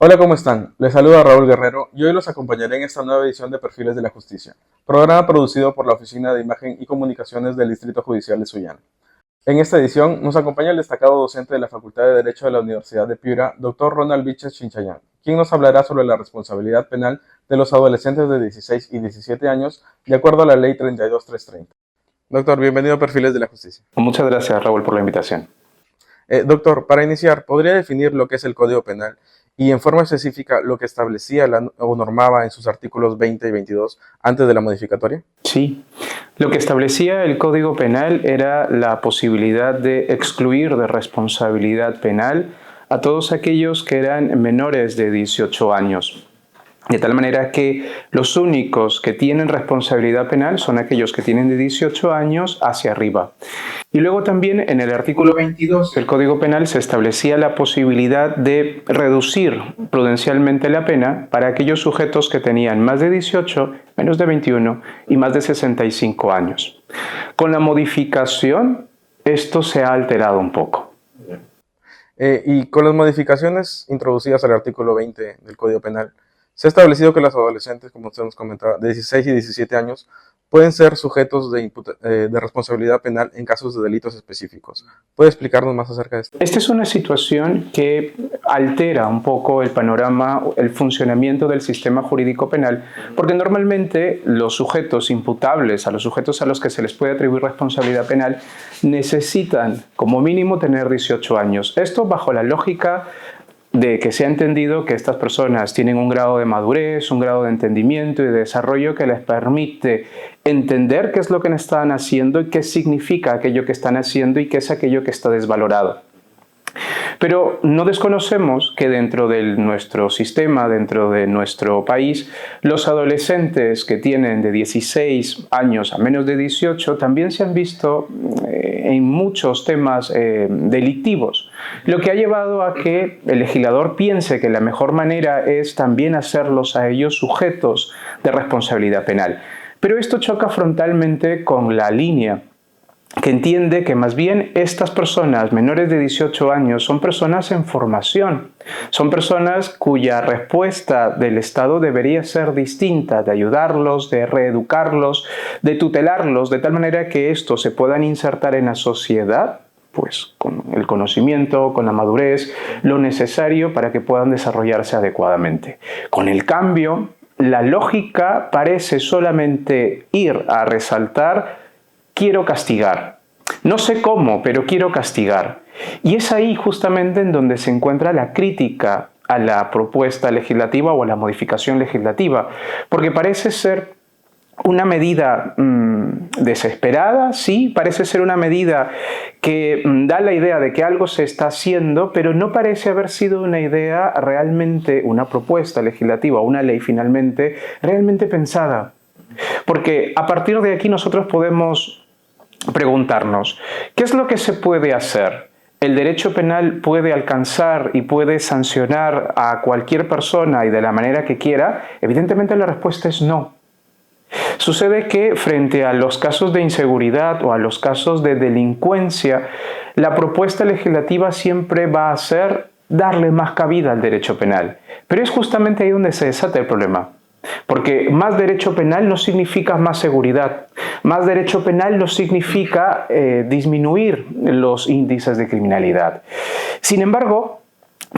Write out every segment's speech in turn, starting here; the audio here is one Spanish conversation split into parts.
Hola, ¿cómo están? Les saluda Raúl Guerrero y hoy los acompañaré en esta nueva edición de Perfiles de la Justicia, programa producido por la Oficina de Imagen y Comunicaciones del Distrito Judicial de Sullana. En esta edición nos acompaña el destacado docente de la Facultad de Derecho de la Universidad de Piura, Dr. Ronald Vilches Chinchayán, quien nos hablará sobre la responsabilidad penal de los adolescentes de 16 y 17 años, de acuerdo a la Ley 32330. Doctor, bienvenido a Perfiles de la Justicia. Muchas gracias, Raúl, por la invitación. Doctor, para iniciar, ¿podría definir lo que es el Código Penal y en forma específica lo que establecía o normaba en sus artículos 20 y 22 antes de la modificatoria? Sí, lo que establecía el Código Penal era la posibilidad de excluir de responsabilidad penal a todos aquellos que eran menores de 18 años. De tal manera que los únicos que tienen responsabilidad penal son aquellos que tienen de 18 años hacia arriba. Y luego también en el artículo 22 del Código Penal se establecía la posibilidad de reducir prudencialmente la pena para aquellos sujetos que tenían más de 18, menos de 21 y más de 65 años. Con la modificación, esto se ha alterado un poco. Y con las modificaciones introducidas al artículo 20 del Código Penal, se ha establecido que los adolescentes, como usted nos comentaba, de 16 y 17 años, pueden ser sujetos de responsabilidad penal en casos de delitos específicos. ¿Puede explicarnos más acerca de esto? Esta es una situación que altera un poco el panorama, el funcionamiento del sistema jurídico penal, porque normalmente los sujetos imputables, a los sujetos a los que se les puede atribuir responsabilidad penal, necesitan como mínimo tener 18 años. Esto bajo la lógica de que se ha entendido que estas personas tienen un grado de madurez, un grado de entendimiento y de desarrollo que les permite entender qué es lo que están haciendo y qué significa aquello que están haciendo y qué es aquello que está desvalorado. Pero no desconocemos que dentro de nuestro sistema, dentro de nuestro país, los adolescentes que tienen de 16 años a menos de 18 también se han visto en muchos temas delictivos, lo que ha llevado a que el legislador piense que la mejor manera es también hacerlos a ellos sujetos de responsabilidad penal. Pero esto choca frontalmente con la línea que entiende que más bien estas personas menores de 18 años son personas en formación, son personas cuya respuesta del Estado debería ser distinta, de ayudarlos, de reeducarlos, de tutelarlos, de tal manera que estos se puedan insertar en la sociedad, pues con el conocimiento, con la madurez, lo necesario para que puedan desarrollarse adecuadamente. Con el cambio, la lógica parece solamente ir a resaltar: quiero castigar. No sé cómo, pero quiero castigar. Y es ahí justamente en donde se encuentra la crítica a la propuesta legislativa o a la modificación legislativa, porque parece ser una medida desesperada, sí, parece ser una medida que da la idea de que algo se está haciendo, pero no parece haber sido una idea realmente, una propuesta legislativa, una ley finalmente, realmente pensada. Porque a partir de aquí nosotros podemos preguntarnos, ¿qué es lo que se puede hacer? ¿El derecho penal puede alcanzar y puede sancionar a cualquier persona y de la manera que quiera? Evidentemente la respuesta es no. Sucede que frente a los casos de inseguridad o a los casos de delincuencia, la propuesta legislativa siempre va a ser darle más cabida al derecho penal. Pero es justamente ahí donde se desata el problema. Porque más derecho penal no significa más seguridad. Más derecho penal no significa disminuir los índices de criminalidad. Sin embargo,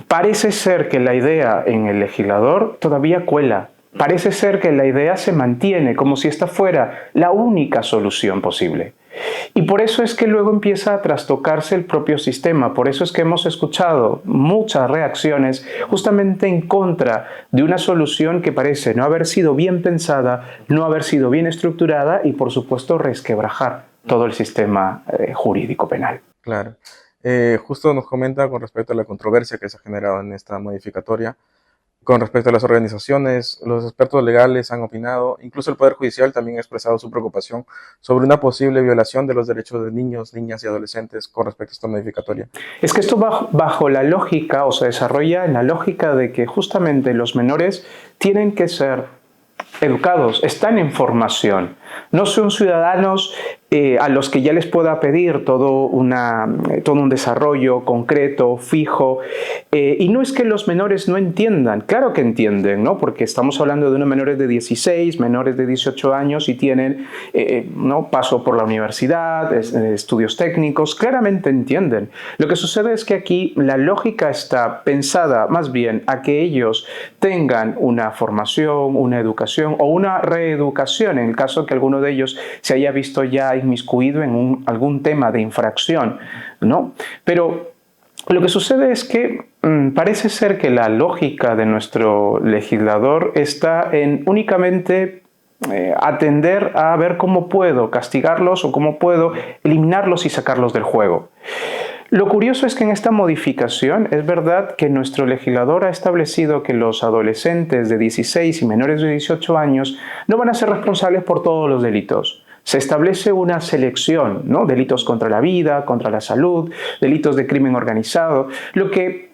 parece ser que la idea en el legislador todavía cuela. Parece ser que la idea se mantiene como si esta fuera la única solución posible. Y por eso es que luego empieza a trastocarse el propio sistema. Por eso es que hemos escuchado muchas reacciones justamente en contra de una solución que parece no haber sido bien pensada, no haber sido bien estructurada y, por supuesto, resquebrajar todo el sistema jurídico penal. Claro. Justo nos comenta con respecto a la controversia que se ha generado en esta modificatoria. Con respecto a las organizaciones, los expertos legales han opinado, incluso el Poder Judicial también ha expresado su preocupación sobre una posible violación de los derechos de niños, niñas y adolescentes con respecto a esta modificatoria. Es que esto bajo la lógica, o se desarrolla en la lógica de que justamente los menores tienen que ser educados, están en formación. No son ciudadanos a los que ya les pueda pedir todo un desarrollo concreto, fijo. Y no es que los menores no entiendan, claro que entienden, ¿no? Porque estamos hablando de unos menores de 16, menores de 18 años y tienen ¿no? paso por la universidad, estudios técnicos, claramente entienden. Lo que sucede es que aquí la lógica está pensada más bien a que ellos tengan una formación, una educación o una reeducación en el caso que alguno de ellos se haya visto ya inmiscuido en algún tema de infracción, ¿no? Pero lo que sucede es que parece ser que la lógica de nuestro legislador está en únicamente atender a ver cómo puedo castigarlos o cómo puedo eliminarlos y sacarlos del juego. Lo curioso es que en esta modificación es verdad que nuestro legislador ha establecido que los adolescentes de 16 y menores de 18 años no van a ser responsables por todos los delitos. Se establece una selección, ¿no? Delitos contra la vida, contra la salud, delitos de crimen organizado, lo que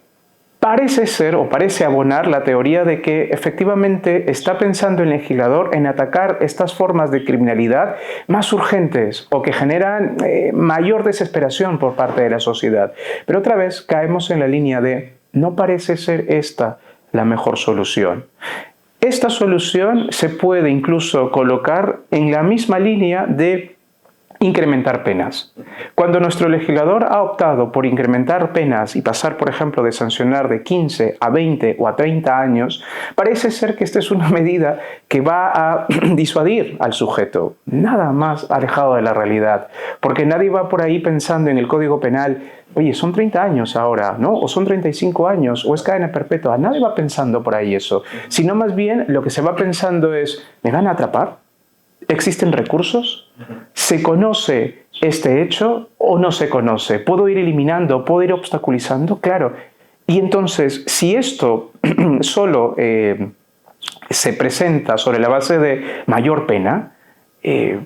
parece ser o parece abonar la teoría de que efectivamente está pensando el legislador en atacar estas formas de criminalidad más urgentes o que generan mayor desesperación por parte de la sociedad. Pero otra vez caemos en la línea de no parece ser esta la mejor solución. Esta solución se puede incluso colocar en la misma línea de incrementar penas. Cuando nuestro legislador ha optado por incrementar penas y pasar, por ejemplo, de sancionar de 15 a 20 o a 30 años, parece ser que esta es una medida que va a disuadir al sujeto. Nada más alejado de la realidad, porque nadie va por ahí pensando en el Código Penal, oye, son 30 años ahora, ¿no? O son 35 años, o es cadena perpetua. Nadie va pensando por ahí eso, sino más bien lo que se va pensando es, ¿me van a atrapar? ¿Existen recursos? ¿Se conoce este hecho o no se conoce? ¿Puedo ir eliminando? ¿Puedo ir obstaculizando? Claro. Y entonces, si esto solo se presenta sobre la base de mayor pena,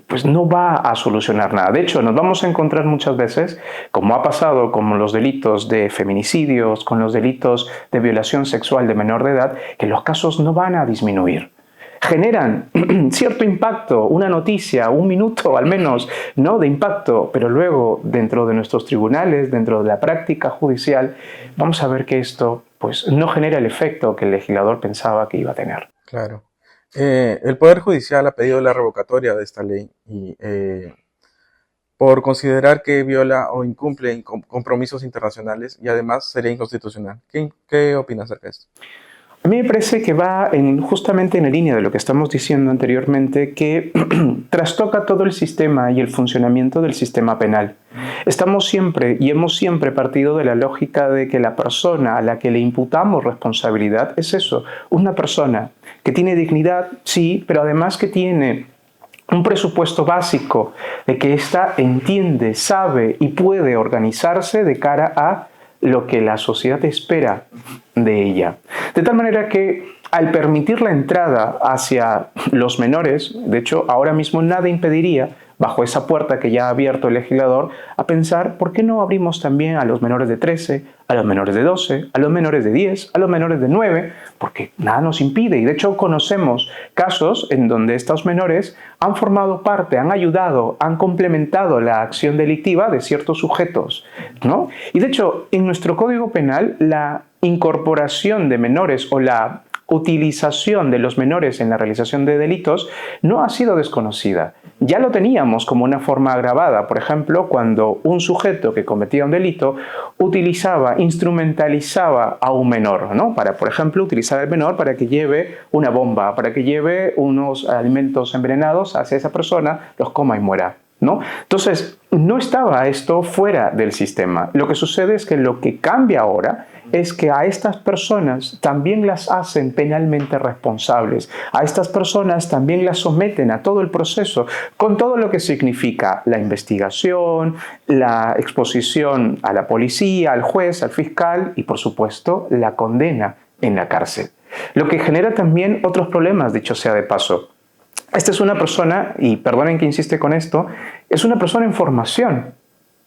pues no va a solucionar nada. De hecho, nos vamos a encontrar muchas veces, como ha pasado con los delitos de feminicidios, con los delitos de violación sexual de menor de edad, que los casos no van a disminuir. Generan cierto impacto, una noticia, un minuto al menos, ¿no? de impacto, pero luego dentro de nuestros tribunales, dentro de la práctica judicial, vamos a ver que esto pues, no genera el efecto que el legislador pensaba que iba a tener. Claro. El Poder Judicial ha pedido la revocatoria de esta ley por considerar que viola o incumple compromisos internacionales y además sería inconstitucional. ¿Qué opinas acerca de esto? A mí me parece que va justamente en la línea de lo que estamos diciendo anteriormente, que trastoca todo el sistema y el funcionamiento del sistema penal. Estamos siempre y hemos siempre partido de la lógica de que la persona a la que le imputamos responsabilidad es eso, una persona que tiene dignidad, sí, pero además que tiene un presupuesto básico de que ésta entiende, sabe y puede organizarse de cara a lo que la sociedad espera de ella. De tal manera que al permitir la entrada hacia los menores, de hecho ahora mismo nada impediría, bajo esa puerta que ya ha abierto el legislador, a pensar ¿por qué no abrimos también a los menores de 13, a los menores de 12, a los menores de 10, a los menores de 9? Porque nada nos impide. Y de hecho conocemos casos en donde estos menores han formado parte, han ayudado, han complementado la acción delictiva de ciertos sujetos, ¿no? Y de hecho en nuestro Código Penal la incorporación de menores o la utilización de los menores en la realización de delitos no ha sido desconocida. Ya lo teníamos como una forma agravada, por ejemplo, cuando un sujeto que cometía un delito instrumentalizaba a un menor, ¿no? Para, por ejemplo, utilizar al menor para que lleve una bomba, para que lleve unos alimentos envenenados hacia esa persona, los coma y muera, ¿no? Entonces, no estaba esto fuera del sistema. Lo que sucede es que lo que cambia ahora es que a estas personas también las hacen penalmente responsables. A estas personas también las someten a todo el proceso, con todo lo que significa la investigación, la exposición a la policía, al juez, al fiscal y, por supuesto, la condena en la cárcel. Lo que genera también otros problemas, dicho sea de paso. Esta es una persona, y perdonen que insiste con esto, es una persona en formación.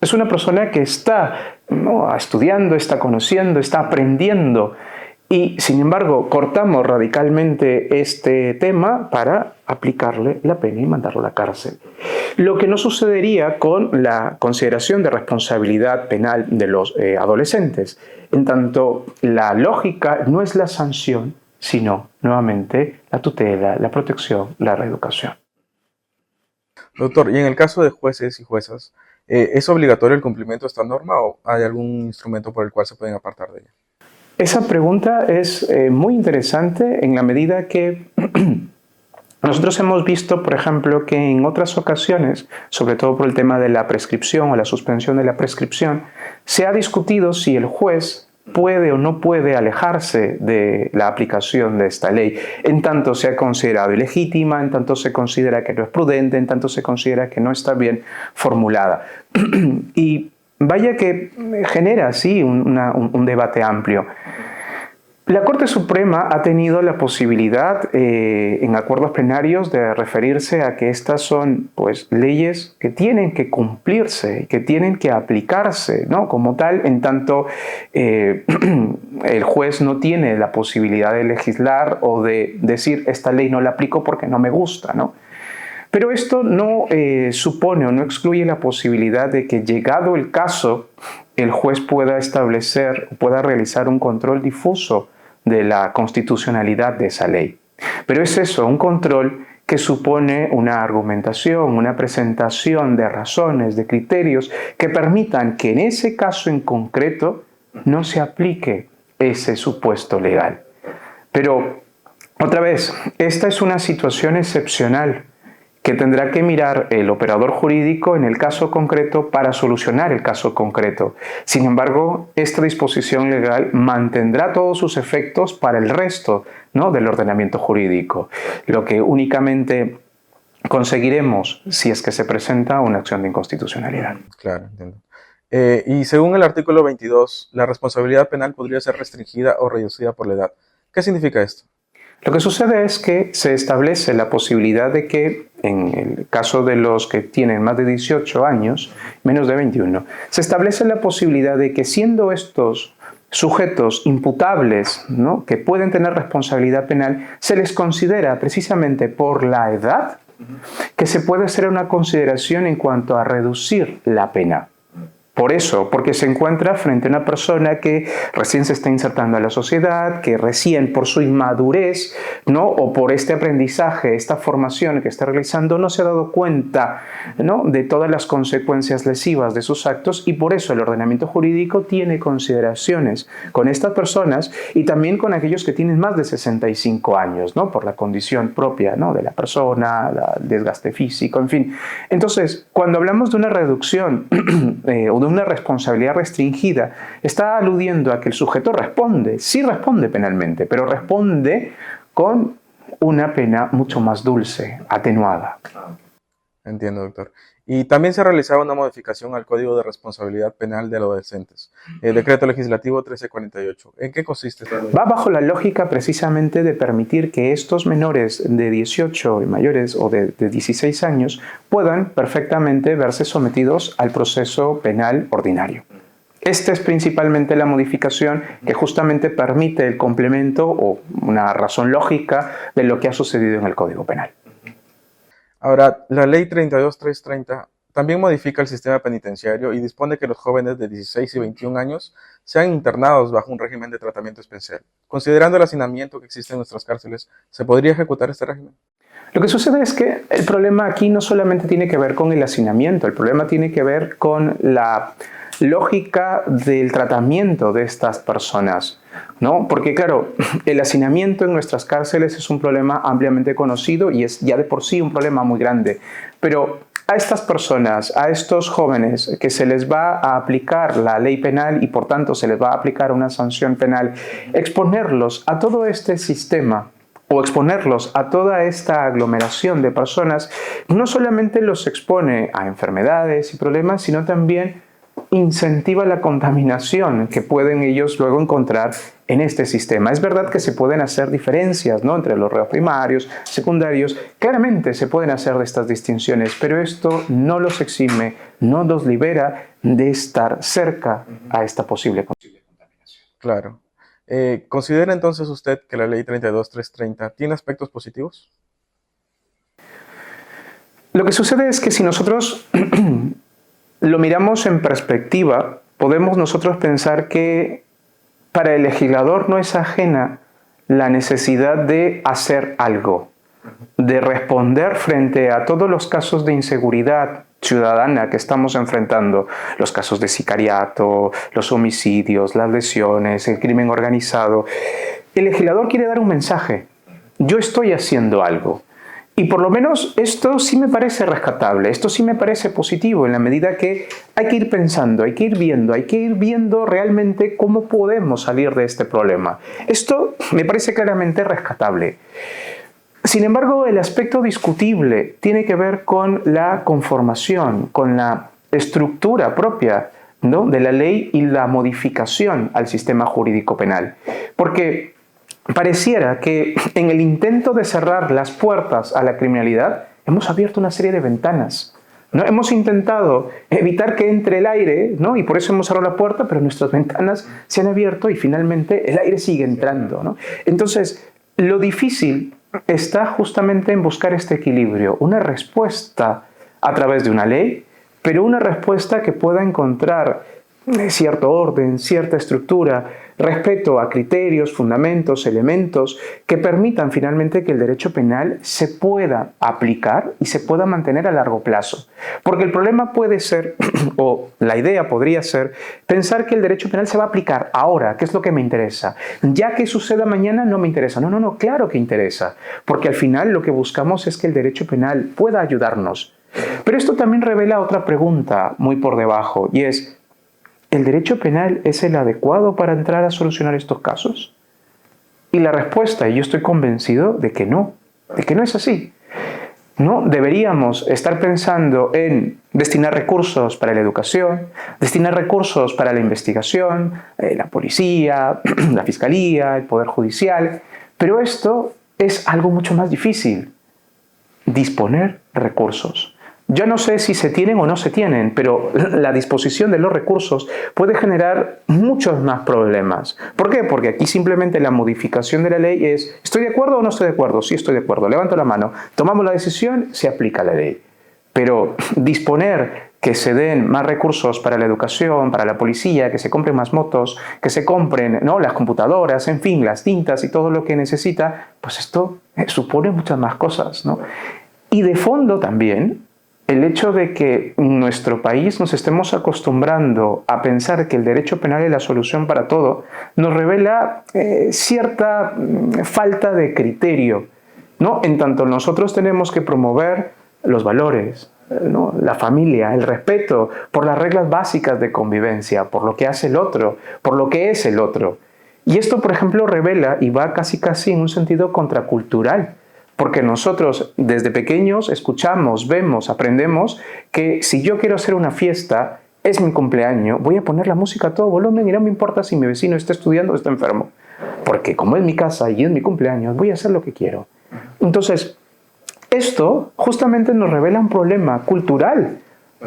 Es una persona que está estudiando, está conociendo, está aprendiendo. Y, sin embargo, cortamos radicalmente este tema para aplicarle la pena y mandarlo a la cárcel. Lo que no sucedería con la consideración de responsabilidad penal de los adolescentes. En tanto, la lógica no es la sanción, sino, nuevamente, la tutela, la protección, la reeducación. Doctor, y en el caso de jueces y juezas, ¿es obligatorio el cumplimiento de esta norma o hay algún instrumento por el cual se pueden apartar de ella? Esa pregunta es muy interesante en la medida que nosotros hemos visto, por ejemplo, que en otras ocasiones, sobre todo por el tema de la prescripción o la suspensión de la prescripción, se ha discutido si el juez puede o no puede alejarse de la aplicación de esta ley, en tanto se ha considerado ilegítima, en tanto se considera que no es prudente, en tanto se considera que no está bien formulada. Y vaya que genera así un debate amplio. La Corte Suprema ha tenido la posibilidad en acuerdos plenarios de referirse a que estas son pues, leyes que tienen que cumplirse, que tienen que aplicarse, ¿no? Como tal, en tanto el juez no tiene la posibilidad de legislar o de decir esta ley no la aplico porque no me gusta, ¿no? Pero esto no supone o no excluye la posibilidad de que, llegado el caso, el juez pueda establecer, pueda realizar un control difuso de la constitucionalidad de esa ley. Pero es eso, un control que supone una argumentación, una presentación de razones, de criterios que permitan que en ese caso en concreto no se aplique ese supuesto legal. Pero, otra vez, esta es una situación excepcional que tendrá que mirar el operador jurídico en el caso concreto para solucionar el caso concreto. Sin embargo, esta disposición legal mantendrá todos sus efectos para el resto, ¿no?, del ordenamiento jurídico, lo que únicamente conseguiremos si es que se presenta una acción de inconstitucionalidad. Claro, entiendo. Y según el artículo 22, la responsabilidad penal podría ser restringida o reducida por la edad. ¿Qué significa esto? Lo que sucede es que se establece la posibilidad de que, en el caso de los que tienen más de 18 años, menos de 21, se establece la posibilidad de que, siendo estos sujetos imputables, ¿no?, que pueden tener responsabilidad penal, se les considera precisamente por la edad que se puede hacer una consideración en cuanto a reducir la pena. Por eso, porque se encuentra frente a una persona que recién se está insertando a la sociedad, que recién por su inmadurez, ¿no?, o por este aprendizaje, esta formación que está realizando, no se ha dado cuenta, ¿no?, de todas las consecuencias lesivas de sus actos, y por eso el ordenamiento jurídico tiene consideraciones con estas personas y también con aquellos que tienen más de 65 años, ¿no?, por la condición propia, ¿no?, de la persona, el desgaste físico, en fin. Entonces, cuando hablamos de una reducción o de una responsabilidad restringida, está aludiendo a que el sujeto responde, sí responde penalmente, pero responde con una pena mucho más dulce, atenuada. Entiendo, doctor. Y también se realizaba una modificación al Código de Responsabilidad Penal de Adolescentes, el Decreto Legislativo 1348. ¿En qué consiste esta ley? Va bajo la lógica precisamente de permitir que estos menores de 18 y mayores o de 16 años puedan perfectamente verse sometidos al proceso penal ordinario. Esta es principalmente la modificación que justamente permite el complemento o una razón lógica de lo que ha sucedido en el Código Penal. Ahora, la Ley 32330 también modifica el sistema penitenciario y dispone que los jóvenes de 16 y 21 años sean internados bajo un régimen de tratamiento especial. Considerando el hacinamiento que existe en nuestras cárceles, ¿se podría ejecutar este régimen? Lo que sucede es que el problema aquí no solamente tiene que ver con el hacinamiento, el problema tiene que ver con la lógica del tratamiento de estas personas, ¿no? Porque claro, el hacinamiento en nuestras cárceles es un problema ampliamente conocido y es ya de por sí un problema muy grande, pero a estas personas, a estos jóvenes que se les va a aplicar la ley penal y por tanto se les va a aplicar una sanción penal, exponerlos a todo este sistema o exponerlos a toda esta aglomeración de personas, no solamente los expone a enfermedades y problemas, sino también incentiva la contaminación que pueden ellos luego encontrar en este sistema. Es verdad que se pueden hacer diferencias, ¿no?, entre los reos primarios, secundarios, claramente se pueden hacer de estas distinciones, pero esto no los exime, no los libera de estar cerca a esta posible contaminación. Claro. ¿Considera entonces usted que la Ley 32330 tiene aspectos positivos? Lo que sucede es que si nosotros lo miramos en perspectiva, podemos nosotros pensar que para el legislador no es ajena la necesidad de hacer algo, de responder frente a todos los casos de inseguridad ciudadana que estamos enfrentando, los casos de sicariato, los homicidios, las lesiones, el crimen organizado. El legislador quiere dar un mensaje. Yo estoy haciendo algo. Y por lo menos esto sí me parece rescatable, esto sí me parece positivo en la medida que hay que ir pensando, hay que ir viendo realmente cómo podemos salir de este problema. Esto me parece claramente rescatable. Sin embargo, el aspecto discutible tiene que ver con la conformación, con la estructura propia, ¿no?, de la ley y la modificación al sistema jurídico penal. Porque pareciera que en el intento de cerrar las puertas a la criminalidad hemos abierto una serie de ventanas, ¿no? Hemos intentado evitar que entre el aire, ¿no?, y por eso hemos cerrado la puerta, pero nuestras ventanas se han abierto y finalmente el aire sigue entrando, ¿no? Entonces, lo difícil está justamente en buscar este equilibrio, una respuesta a través de una ley, pero una respuesta que pueda encontrar cierto orden, cierta estructura, respeto a criterios, fundamentos, elementos que permitan finalmente que el derecho penal se pueda aplicar y se pueda mantener a largo plazo. Porque el problema puede ser, o la idea podría ser, pensar que el derecho penal se va a aplicar ahora, que es lo que me interesa. Ya que suceda mañana no me interesa. No, claro que interesa. Porque al final lo que buscamos es que el derecho penal pueda ayudarnos. Pero esto también revela otra pregunta muy por debajo, y es: ¿el derecho penal es el adecuado para entrar a solucionar estos casos? Y la respuesta, y yo estoy convencido de que no es así. No deberíamos estar pensando en destinar recursos para la educación, destinar recursos para la investigación, la policía, la fiscalía, el poder judicial, pero esto es algo mucho más difícil: disponer recursos. Yo no sé si se tienen o no se tienen, pero la disposición de los recursos puede generar muchos más problemas. ¿Por qué? Porque aquí simplemente la modificación de la ley es: ¿estoy de acuerdo o no estoy de acuerdo? Sí, estoy de acuerdo. Levanto la mano. Tomamos la decisión, se aplica la ley. Pero disponer que se den más recursos para la educación, para la policía, que se compren más motos, que se compren, ¿no?, las computadoras, en fin, las tintas y todo lo que necesita, pues esto supone muchas más cosas, ¿no? Y de fondo también, el hecho de que en nuestro país nos estemos acostumbrando a pensar que el derecho penal es la solución para todo, nos revela cierta falta de criterio, ¿no? En tanto nosotros tenemos que promover los valores, ¿no?, la familia, el respeto por las reglas básicas de convivencia, por lo que hace el otro, por lo que es el otro. Y esto, por ejemplo, revela y va casi en un sentido contracultural. Porque nosotros desde pequeños escuchamos, vemos, aprendemos que si yo quiero hacer una fiesta, es mi cumpleaños, voy a poner la música a todo volumen y no me importa si mi vecino está estudiando o está enfermo. Porque como es mi casa y es mi cumpleaños, voy a hacer lo que quiero. Entonces, esto justamente nos revela un problema cultural,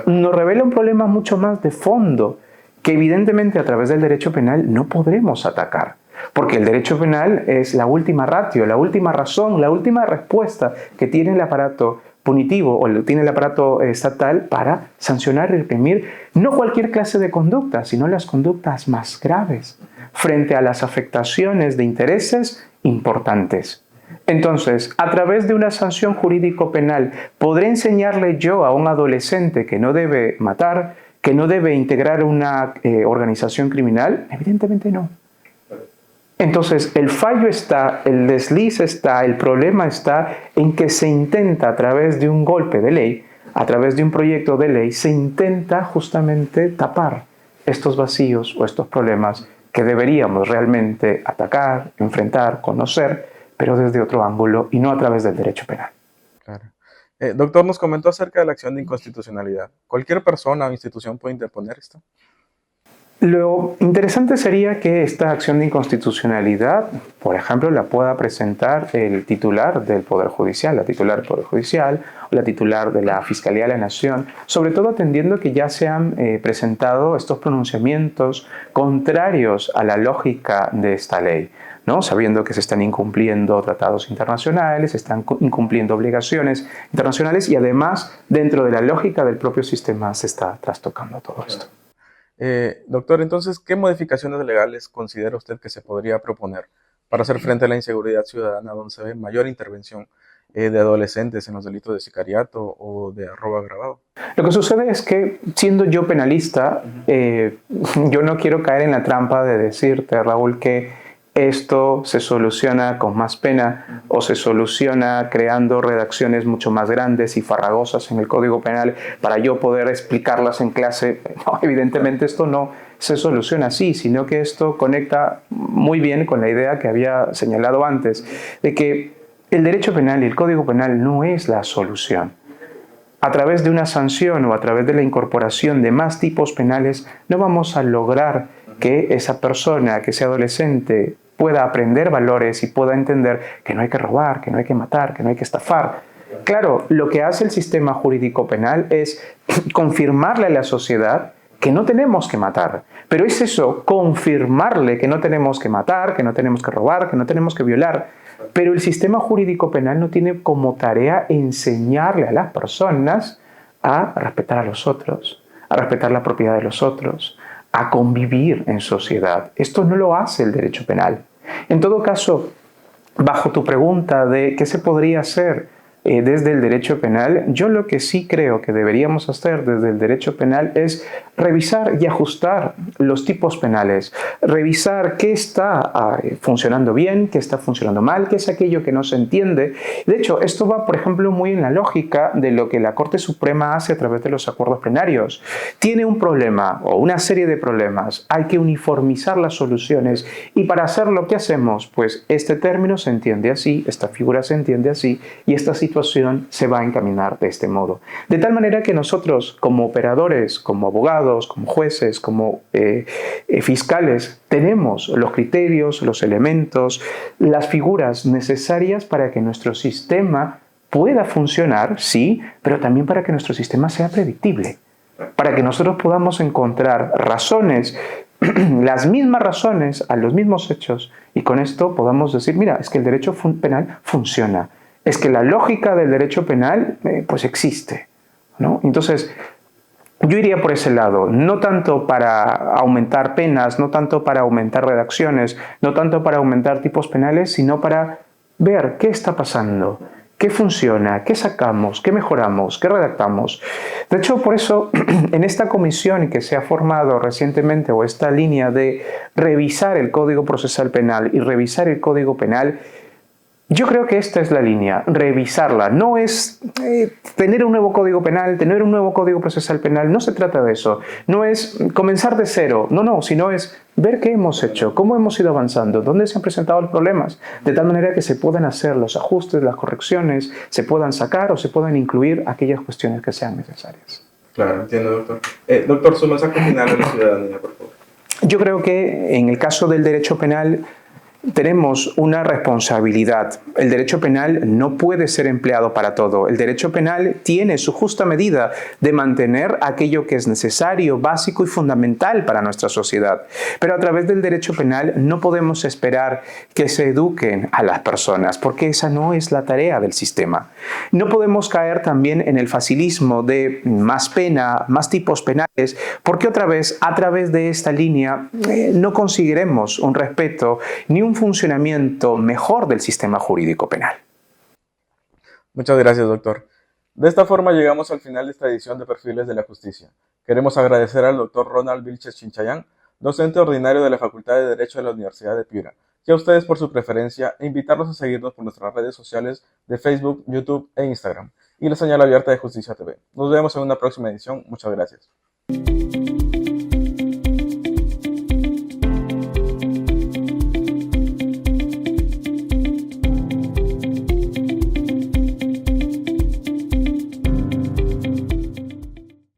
nos revela un problema mucho más de fondo, que evidentemente a través del derecho penal no podremos atacar. Porque el derecho penal es la última ratio, la última razón, la última respuesta que tiene el aparato punitivo o tiene el aparato estatal para sancionar y reprimir no cualquier clase de conducta, sino las conductas más graves frente a las afectaciones de intereses importantes. Entonces, a través de una sanción jurídico-penal, ¿podré enseñarle yo a un adolescente que no debe matar, que no debe integrar una organización criminal? Evidentemente no. Entonces, el fallo está, el desliz está, el problema está en que se intenta a través de un golpe de ley, a través de un proyecto de ley, se intenta justamente tapar estos vacíos o estos problemas que deberíamos realmente atacar, enfrentar, conocer, pero desde otro ángulo y no a través del derecho penal. Claro. Doctor, nos comentó acerca de la acción de inconstitucionalidad. ¿Cualquier persona o institución puede interponer esto? Lo interesante sería que esta acción de inconstitucionalidad, por ejemplo, la pueda presentar el titular del Poder Judicial, la titular del Poder Judicial o la titular de la Fiscalía de la Nación, sobre todo atendiendo que ya se han presentado estos pronunciamientos contrarios a la lógica de esta ley. ¿no? Sabiendo que se están incumpliendo tratados internacionales, se están incumpliendo obligaciones internacionales y además dentro de la lógica del propio sistema se está trastocando todo esto. Doctor, entonces, ¿qué modificaciones legales considera usted que se podría proponer para hacer frente a la inseguridad ciudadana donde se ve mayor intervención de adolescentes en los delitos de sicariato o de robo agravado? Lo que sucede es que, siendo yo penalista, yo no quiero caer en la trampa de decirte, Raúl, que esto se soluciona con más pena o se soluciona creando redacciones mucho más grandes y farragosas en el Código Penal para yo poder explicarlas en clase. No, evidentemente esto no se soluciona así, sino que esto conecta muy bien con la idea que había señalado antes, de que el derecho penal y el Código Penal no es la solución. A través de una sanción o a través de la incorporación de más tipos penales no vamos a lograr que esa persona, que ese adolescente, pueda aprender valores y pueda entender que no hay que robar, que no hay que matar, que no hay que estafar. Claro, lo que hace el sistema jurídico penal es confirmarle a la sociedad que no tenemos que matar. Pero es eso, confirmarle que no tenemos que matar, que no tenemos que robar, que no tenemos que violar. Pero el sistema jurídico penal no tiene como tarea enseñarle a las personas a respetar a los otros, a respetar la propiedad de los otros, a convivir en sociedad. Esto no lo hace el derecho penal. En todo caso, bajo tu pregunta de qué se podría hacer desde el derecho penal, yo lo que sí creo que deberíamos hacer desde el derecho penal es revisar y ajustar los tipos penales, revisar qué está funcionando bien, qué está funcionando mal, qué es aquello que no se entiende. De hecho, esto va, por ejemplo, muy en la lógica de lo que la Corte Suprema hace a través de los acuerdos plenarios. Tiene un problema o una serie de problemas, hay que uniformizar las soluciones y para hacerlo, ¿qué hacemos? Pues este término se entiende así, esta figura se entiende así y esta situación se va a encaminar de este modo. De tal manera que nosotros, como operadores, como abogados, como jueces, como fiscales, tenemos los criterios, los elementos, las figuras necesarias para que nuestro sistema pueda funcionar, sí, pero también para que nuestro sistema sea predictible, para que nosotros podamos encontrar razones, las mismas razones a los mismos hechos y con esto podamos decir, mira, es que el derecho penal funciona. Es que la lógica del derecho penal pues existe, ¿no? Entonces, yo iría por ese lado, no tanto para aumentar penas, no tanto para aumentar redacciones, no tanto para aumentar tipos penales, sino para ver qué está pasando, qué funciona, qué sacamos, qué mejoramos, qué redactamos. De hecho, por eso, en esta comisión que se ha formado recientemente, o esta línea de revisar el Código Procesal Penal y revisar el Código Penal, yo creo que esta es la línea, revisarla. No es tener un nuevo Código Penal, tener un nuevo Código Procesal Penal, no se trata de eso. No es comenzar de cero, no, sino es ver qué hemos hecho, cómo hemos ido avanzando, dónde se han presentado los problemas, de tal manera que se puedan hacer los ajustes, las correcciones, se puedan sacar o se puedan incluir aquellas cuestiones que sean necesarias. Claro, entiendo, doctor. Doctor, su mensaje final a la ciudadanía, por favor. Yo creo que en el caso del derecho penal tenemos una responsabilidad. El derecho penal no puede ser empleado para todo. El derecho penal tiene su justa medida de mantener aquello que es necesario, básico y fundamental para nuestra sociedad. Pero a través del derecho penal no podemos esperar que se eduquen a las personas, porque esa no es la tarea del sistema. No podemos caer también en el facilismo de más pena, más tipos penales, porque otra vez, a través de esta línea, no conseguiremos un respeto ni un funcionamiento mejor del sistema jurídico penal. Muchas gracias, doctor. De esta forma llegamos al final de esta edición de Perfiles de la Justicia. Queremos agradecer al doctor Ronald Vilches Chinchayán, docente ordinario de la Facultad de Derecho de la Universidad de Piura, y a ustedes por su preferencia e invitarlos a seguirnos por nuestras redes sociales de Facebook, YouTube e Instagram, y la señal abierta de Justicia TV. Nos vemos en una próxima edición. Muchas gracias.